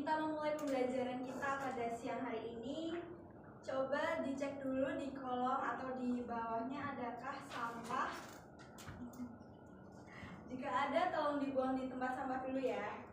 kita memulai pembelajaran kita pada siang hari ini, coba dicek dulu di kolom atau di bawahnya adakah sampah. Jika ada, tolong dibuang di tempat sampah dulu ya.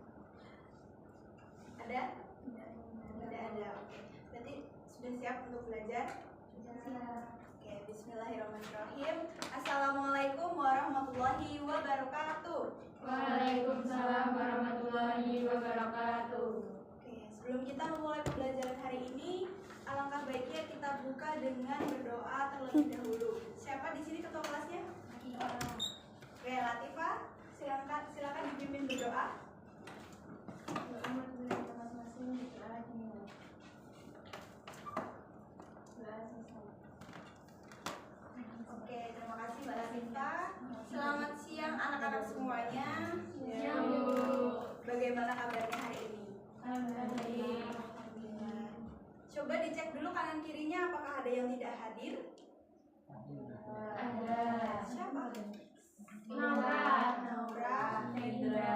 Ada? Tidak ada. Oke. Berarti sudah siap untuk belajar? Sudah siap. Oke, bismillahirrahmanirrahim. Assalamualaikum warahmatullahi wabarakatuh. Waalaikumsalam warahmatullahi wabarakatuh. Oke, sebelum kita memulai pembelajaran hari ini, alangkah baiknya kita buka dengan berdoa terlebih dahulu. Siapa di sini ketua kelasnya? Oke, Latifah, silakan dipimpin berdoa. Oke, terima kasih Mbak Latifah. Selamat siang anak-anak semuanya. Siang. Bagaimana kabarnya hari ini? Coba dicek dulu kanan kirinya apakah ada yang tidak hadir? Ada. Siapa? Naura, Hendra.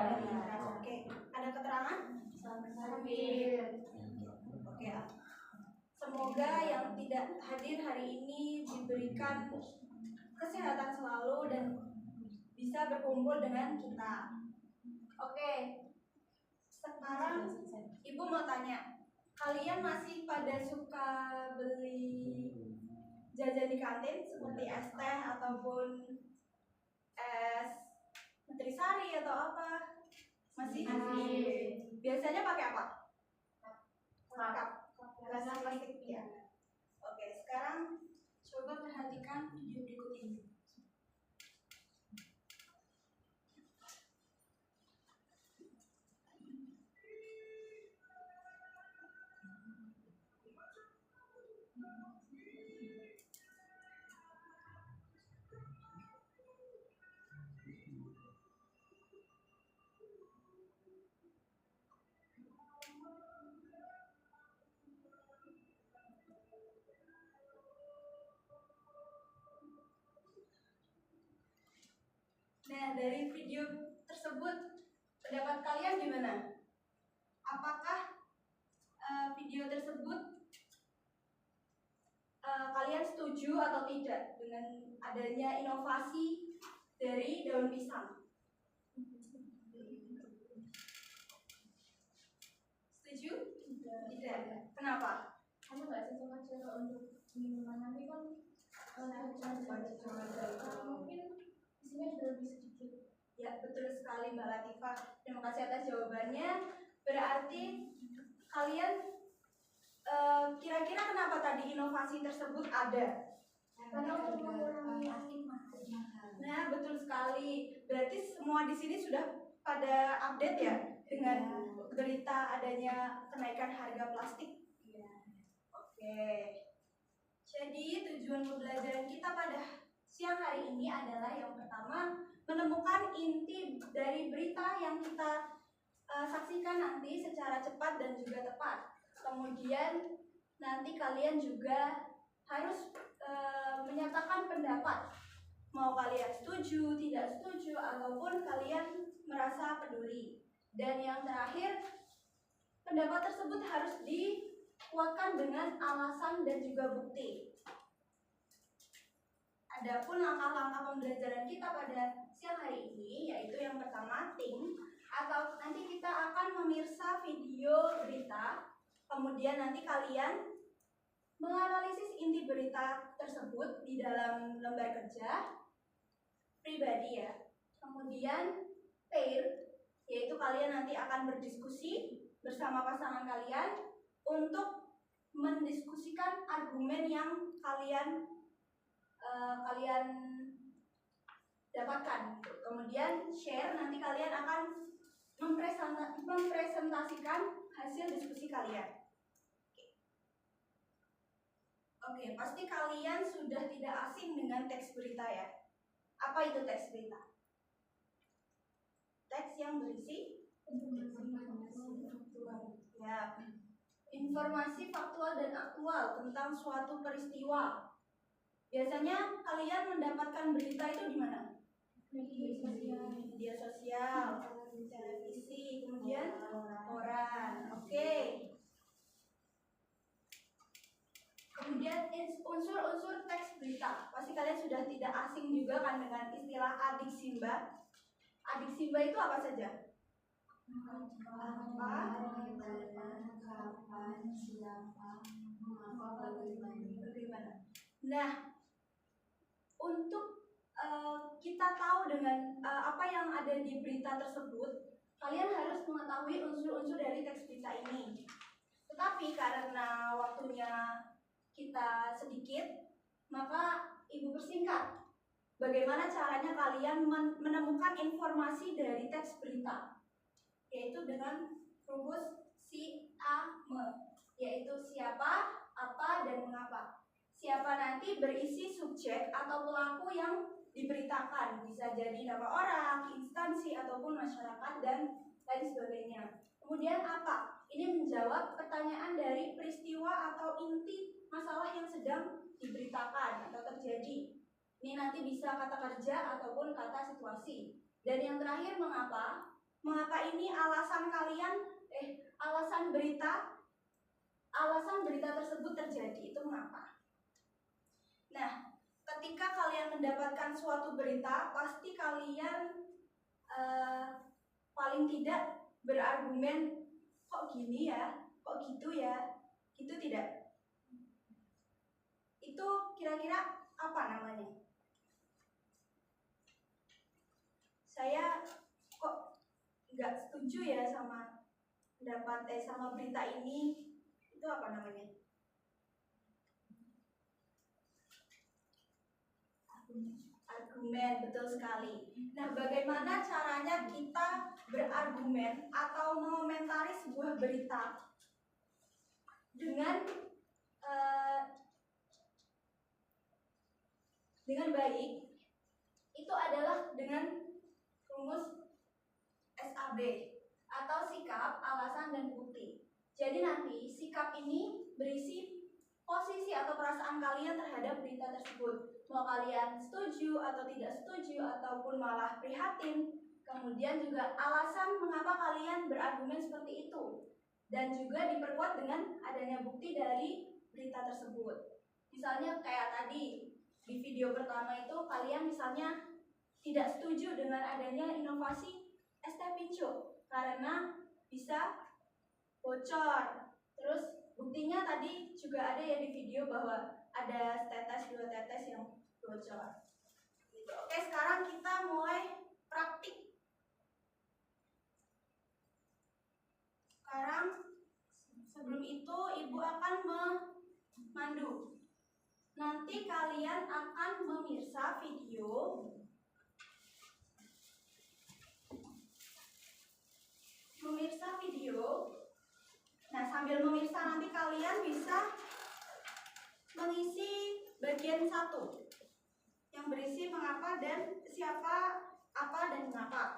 Oke, ada keterangan? Sambil. Oke. Semoga yang tidak hadir hari ini diberikan kesehatan selalu dan bisa berkumpul dengan kita. Oke. Sekarang Ibu mau tanya, kalian masih pada suka beli jajan di kantin seperti es teh ataupun es nutrisari atau apa? Masih? Biasanya pakai apa? Cup. Gelas plastik ya. Oke, sekarang coba perhatikan video berikut ini. Nah, dari video tersebut, pendapat kalian gimana? Apakah video tersebut kalian setuju atau tidak dengan adanya inovasi dari daun pisang? Setuju? Tidak. Kenapa? Karena nggak cocok aja untuk minuman nanti kan mungkin isinya sudah lebih sedikit. Ya, betul sekali Mbak Latifah. Terima kasih atas jawabannya. Berarti kalian kira-kira kenapa tadi inovasi tersebut ada? Karena untuk mengurangi plastik mahal. Nah, betul sekali. Berarti semua di sini sudah pada update ya dengan berita adanya kenaikan harga plastik. Oke. Jadi tujuan pembelajaran kita pada siang hari ini adalah yang pertama menemukan inti dari berita yang kita saksikan nanti secara cepat dan juga tepat. Kemudian nanti kalian juga harus menyatakan pendapat. Mau kalian setuju, tidak setuju, ataupun kalian merasa peduli. Dan yang terakhir, pendapat tersebut harus dikuatkan dengan alasan dan juga bukti. Adapun langkah-langkah pembelajaran kita pada siang hari ini, yaitu yang pertama think, atau nanti kita akan memirsa video berita, kemudian nanti kalian menganalisis inti berita tersebut di dalam lembar kerja pribadi ya. Kemudian pair, yaitu kalian nanti akan berdiskusi bersama pasangan kalian untuk mendiskusikan argumen yang kalian dapatkan. Kemudian share, nanti kalian akan mempresentasikan hasil diskusi kalian. Oke, pasti kalian sudah tidak asing dengan teks berita ya. Apa itu teks berita? Teks yang berisi ya, informasi faktual dan aktual tentang suatu peristiwa. Biasanya kalian mendapatkan berita itu di mana? Media sosial, televisi, kemudian koran. Oke. unsur-unsur teks berita. Pasti kalian sudah tidak asing juga kan dengan istilah adik simba. Adik simba itu apa saja? Apa, kapan, siapa, mengapa, bagaimana. Nah, untuk kita tahu dengan apa yang ada di berita tersebut, kalian harus mengetahui unsur-unsur dari teks berita ini. Tetapi karena waktunya kita sedikit, maka Ibu persingkat bagaimana caranya kalian menemukan informasi dari teks berita, yaitu dengan rumus si a me, yaitu siapa, apa, dan mengapa. Siapa nanti berisi subjek atau pelaku yang diberitakan, bisa jadi nama orang, instansi, ataupun masyarakat, dan lain sebagainya. Kemudian apa? Ini menjawab pertanyaan dari peristiwa atau inti masalah yang sedang diberitakan atau terjadi. Ini nanti bisa kata kerja ataupun kata situasi. Dan yang terakhir mengapa? Mengapa ini alasan kalian, alasan berita tersebut terjadi, itu mengapa? Nah, ketika kalian mendapatkan suatu berita, pasti kalian paling tidak berargumen, kok gini ya, kok gitu ya, gitu tidak? Itu kira-kira apa namanya? Saya kok nggak setuju ya sama pendapat sama berita ini, itu apa namanya? Argumen, betul sekali. Nah, bagaimana caranya kita berargumen atau mengomentari sebuah berita dengan baik? Itu adalah dengan rumus SAB atau sikap, alasan, dan bukti. Jadi nanti sikap ini berisi posisi atau perasaan kalian terhadap berita tersebut. Mau kalian setuju atau tidak setuju ataupun malah prihatin. Kemudian juga alasan mengapa kalian berargumen seperti itu. Dan juga diperkuat dengan adanya bukti dari berita tersebut. Misalnya kayak tadi di video pertama itu kalian misalnya tidak setuju dengan adanya inovasi ST Pincu karena bisa bocor. Terus buktinya tadi juga ada ya di video bahwa ada tetes, 2 tetes yang bocor. Gitu. Oke, sekarang kita mulai praktik. Sekarang sebelum itu Ibu akan memandu. Nanti kalian akan memirsa video. Nah, sambil memirsa nanti kalian bisa mengisi bagian 1 yang berisi mengapa dan siapa, apa, dan mengapa.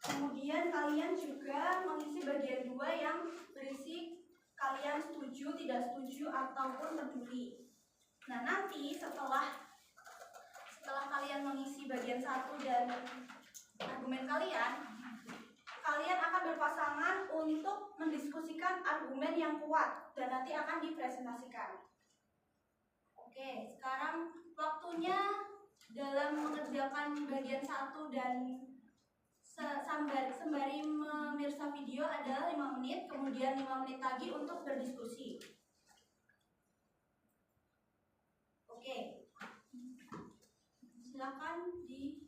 Kemudian kalian juga mengisi bagian 2 yang berisi kalian setuju, tidak setuju, ataupun peduli. Nah, nanti setelah kalian mengisi bagian 1 dan argumen kalian akan berpasangan untuk mendiskusikan argumen yang kuat dan nanti akan dipresentasikan. Oke, sekarang waktunya dalam mengerjakan bagian 1 dan sembari memirsa video adalah 5 menit, kemudian 5 menit lagi untuk berdiskusi. Oke, silakan di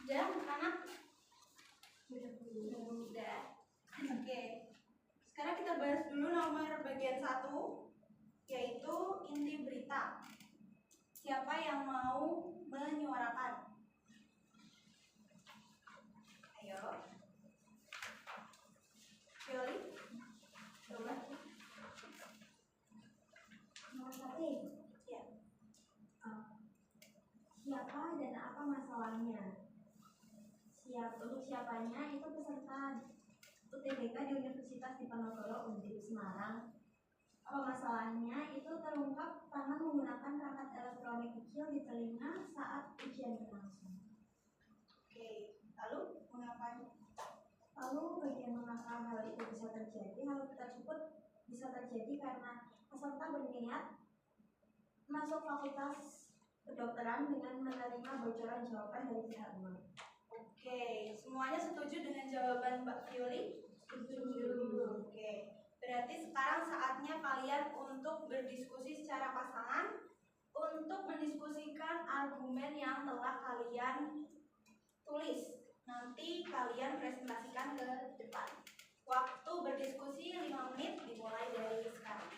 Sudah anak? Sudah. Oke. Sekarang kita bahas dulu nomor bagian 1, yaitu inti berita. Siapa yang mau menyuarakan? Ayo. Yoli? Coba. Nomor 1. Ya. Siapa dan apa masalahnya? Untuk siapanya itu peserta UTBK di Universitas Diponegoro Undip Semarang. Apa masalahnya? Itu terungkap karena menggunakan perangkat elektronik kecil di telinga saat ujian berlangsung. Oke. Lalu mengapa? Lalu bagaimana hal itu bisa terjadi? Hal tersebut bisa terjadi karena peserta berniat masuk fakultas kedokteran dengan menerima bocoran jawaban dari pihak luar. Oke, semuanya setuju dengan jawaban Mbak Fioli? Setuju. Oke, berarti sekarang saatnya kalian untuk berdiskusi secara pasangan untuk mendiskusikan argumen yang telah kalian tulis. Nanti kalian presentasi depan. Waktu berdiskusi 5 menit dimulai dari sekarang.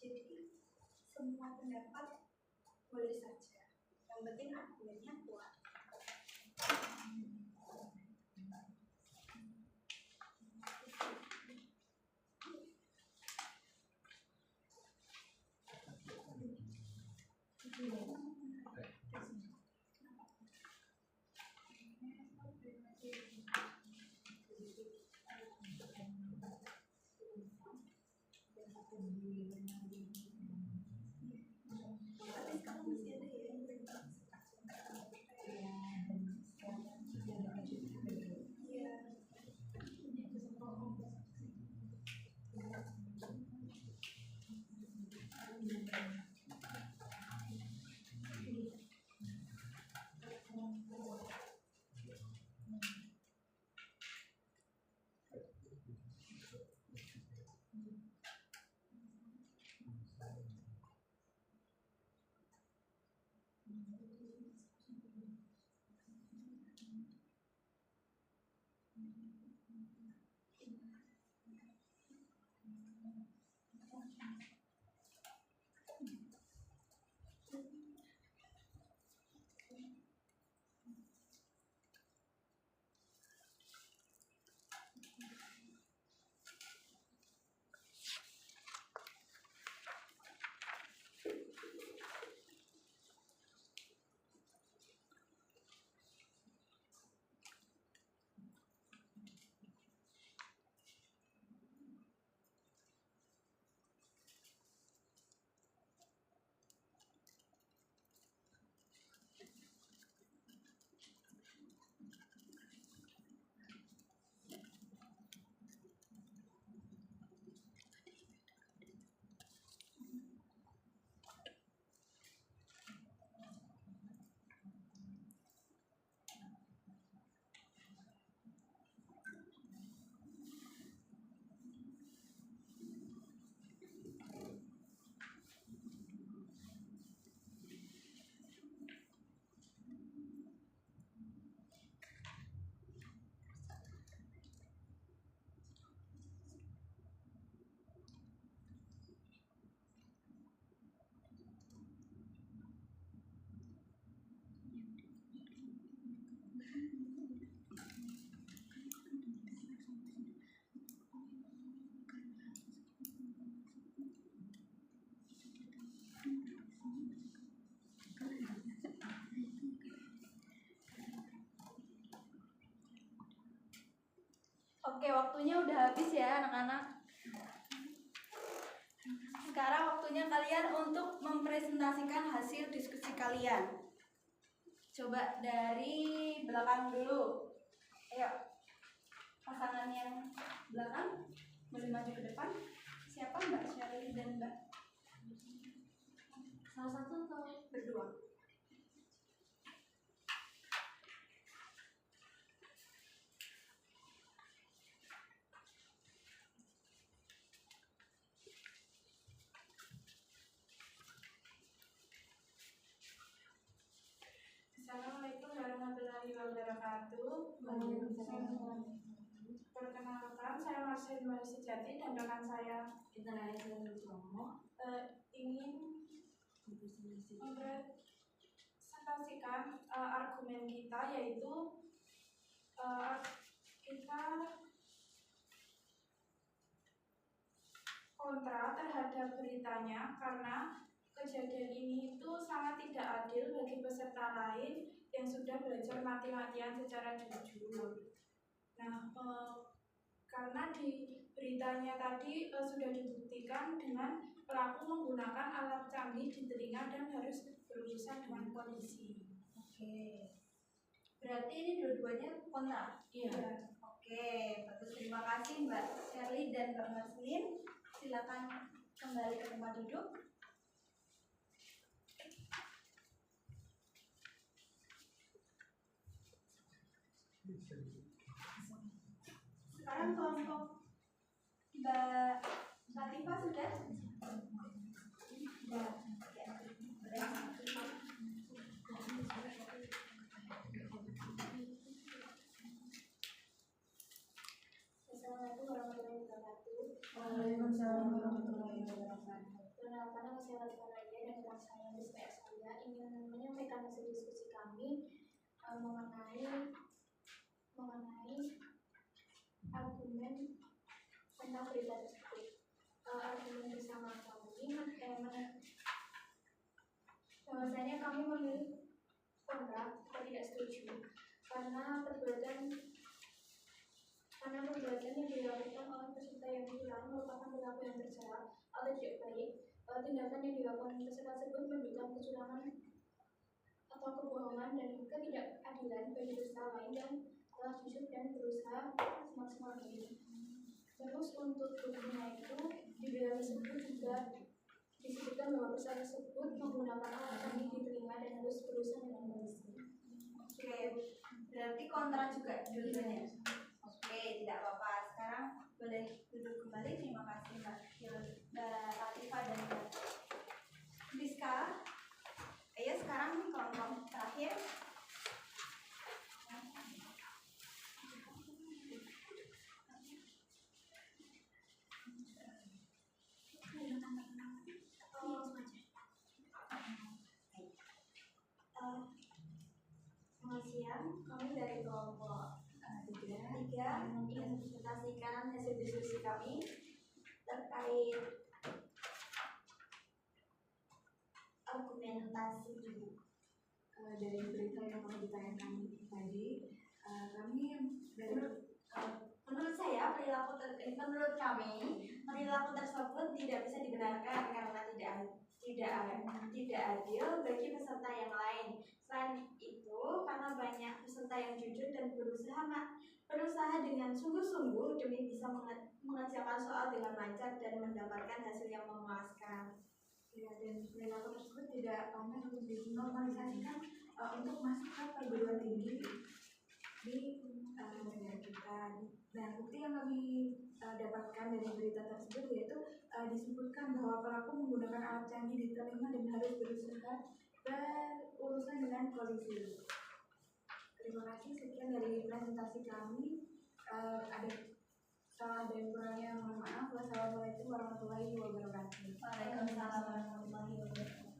Jadi semua pendapat boleh saja, yang penting argumennya kuat. Tapi sekarang masih ada ya yang Oke, waktunya udah habis ya anak-anak. Sekarang waktunya kalian untuk mempresentasikan hasil diskusi kalian. Coba dari belakang dulu. Ayo, pasangan yang belakang boleh maju ke depan. Siapa Mbak Syarili dan Mbak? Salah satu atau Berdua. Assalamualaikum warahmatullahi wabarakatuh. Perkenalkan, saya Marcelin Mari Sejati dan rekan saya ingin mempresentasikan argumen kita, yaitu kita kontra terhadap beritanya karena kejadian ini itu sangat tidak adil bagi peserta lain yang sudah belajar mati-matian secara jujur. Nah, karena di beritanya tadi sudah dibuktikan dengan pelaku menggunakan alat canggih di telinga dan harus berurusan dengan polisi. Oke. Berarti ini dua-duanya kontra? Iya. Oke, bagus. Terima kasih Mbak Shirley dan Mbak Marcelin. Silakan kembali ke tempat duduk. Sekarang kelompok Mbak Latifah sudah? Sudah. Ya. Assalamualaikum warahmatullahi wabarakatuh. Waalaikumsalam warahmatullahi wabarakatuh. Perkenalkan, nama saya Latifah Nadia dan teman saya di SPS saya ingin menyampaikan hasil diskusi kami mengenai argumen tentang berita tersebut. Argumen bersama kami bahwasanya kami memilih kontra atau tidak setuju karena perbuatan yang dilakukan oleh peserta yang hilang merupakan perilaku yang tercela atau tidak baik. Tindakan yang dilakukan peserta tersebut menunjukkan kecurangan atau kebohongan dan ketidakadilan bagi peserta lain yang telah jujur dan berusaha semaksimal mungkin. Terus untuk buktinya itu di berita tersebut juga disebutkan bahwa peserta tersebut menggunakan alat canggih di telinga dan harus berusaha dengan polisi. Oke, berarti kontra juga dulunya. Oke, tidak apa-apa. Sekarang boleh duduk kembali. Terima kasih Mbak Latifah dan Mbak Rizka. Ayo sekarang kelompok terakhir. Selamat siang, kami dari kelompok 3 ingin mempresentasikan hasil diskusi kami terkait argumentasi dari berita yang telah ditayangkan tadi. Kami Menurut saya menurut kami perilaku tersebut tidak bisa dibenarkan karena tidak adil bagi peserta yang lain. Selain itu, karena banyak peserta yang jujur dan berusaha dengan sungguh-sungguh demi bisa mengerjakan soal dengan lancar dan mendapatkan hasil yang memuaskan. Ya, dan perilaku tersebut tidak pernah dinormalisasikan untuk masuk ke perguruan tinggi di negara kita. Nah, bukti yang kami dapatkan dari berita tersebut yaitu disebutkan bahwa pelaku menggunakan alat canggih di telinga dan harus berusaha berurusan dengan polisi. Terima kasih, sekian dari presentasi kami. Ada salah dan kurangnya mohon maaf. Wassalamualaikum warahmatullahi wabarakatuh. Waalaikumsalam warahmatullahi wabarakatuh.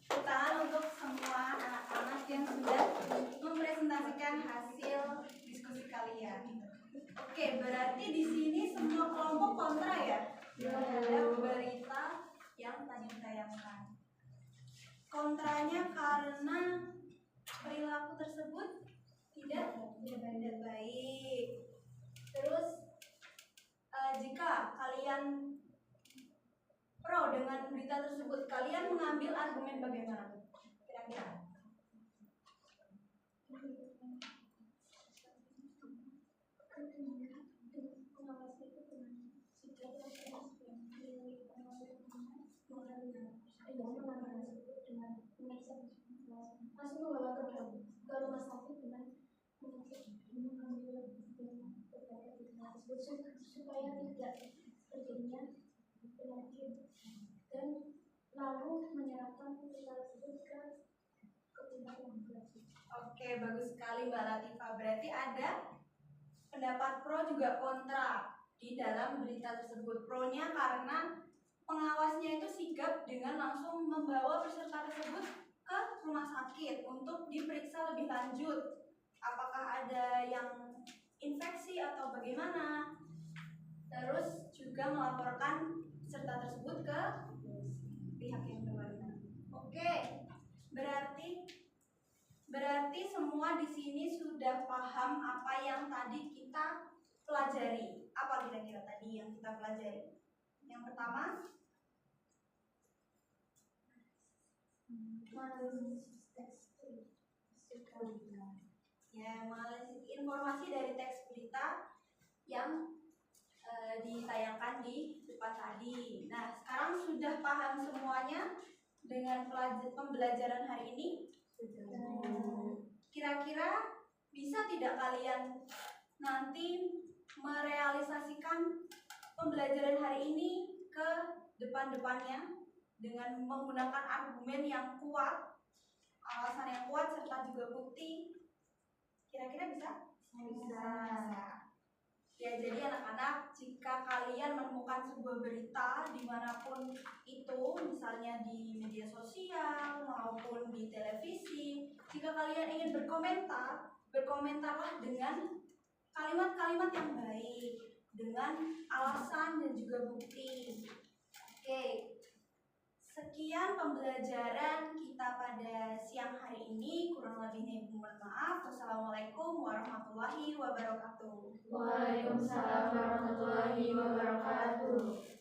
Tepuk tangan untuk semua anak-anak yang sudah mempresentasikan hasil diskusi kalian. Oke, berarti di sini semua kelompok kontra ya terhadap berita yang tadi ditayangkan. Kontranya karena perilaku tersebut tidak baik. Terus jika kalian pro dengan berita tersebut, kalian mengambil argumen bagaimana? Kira-kira? langsung membawa ke rumah sakit dengan mengambil tersebut supaya tidak terjadinya penyakit dan lalu menyerahkan berita tersebut ke pihak yang berwajib. Oke, bagus sekali Mbak Latifah. Berarti ada pendapat pro juga kontra di dalam berita tersebut. Pro-nya karena pengawasnya itu sigap dengan langsung membawa peserta tersebut ke rumah sakit untuk diperiksa lebih lanjut. Apakah ada yang infeksi atau bagaimana? Terus juga melaporkan peserta tersebut ke pihak yang berwenang. Oke, berarti Berarti semua di sini sudah paham apa yang tadi kita pelajari. Apa kira-kira tadi yang kita pelajari? Yang pertama, ya, menganalisis informasi dari teks berita yang ditayangkan di depan tadi. Nah, sekarang sudah paham semuanya dengan pembelajaran hari ini? Kira-kira bisa tidak kalian nanti merealisasikan pembelajaran hari ini ke depan-depannya dengan menggunakan argumen yang kuat, alasan yang kuat, serta juga bukti? Kira-kira bisa? Bisa. Ya, jadi anak-anak, jika kalian menemukan sebuah berita dimanapun itu, misalnya di media sosial maupun di televisi, jika kalian ingin berkomentar, berkomentarlah dengan kalimat-kalimat yang baik, dengan alasan dan juga bukti. Oke, sekian pembelajaran kita pada siang hari ini. Kurang lebihnya mohon maaf. Wassalamualaikum warahmatullahi wabarakatuh. Waalaikumsalam warahmatullahi wabarakatuh.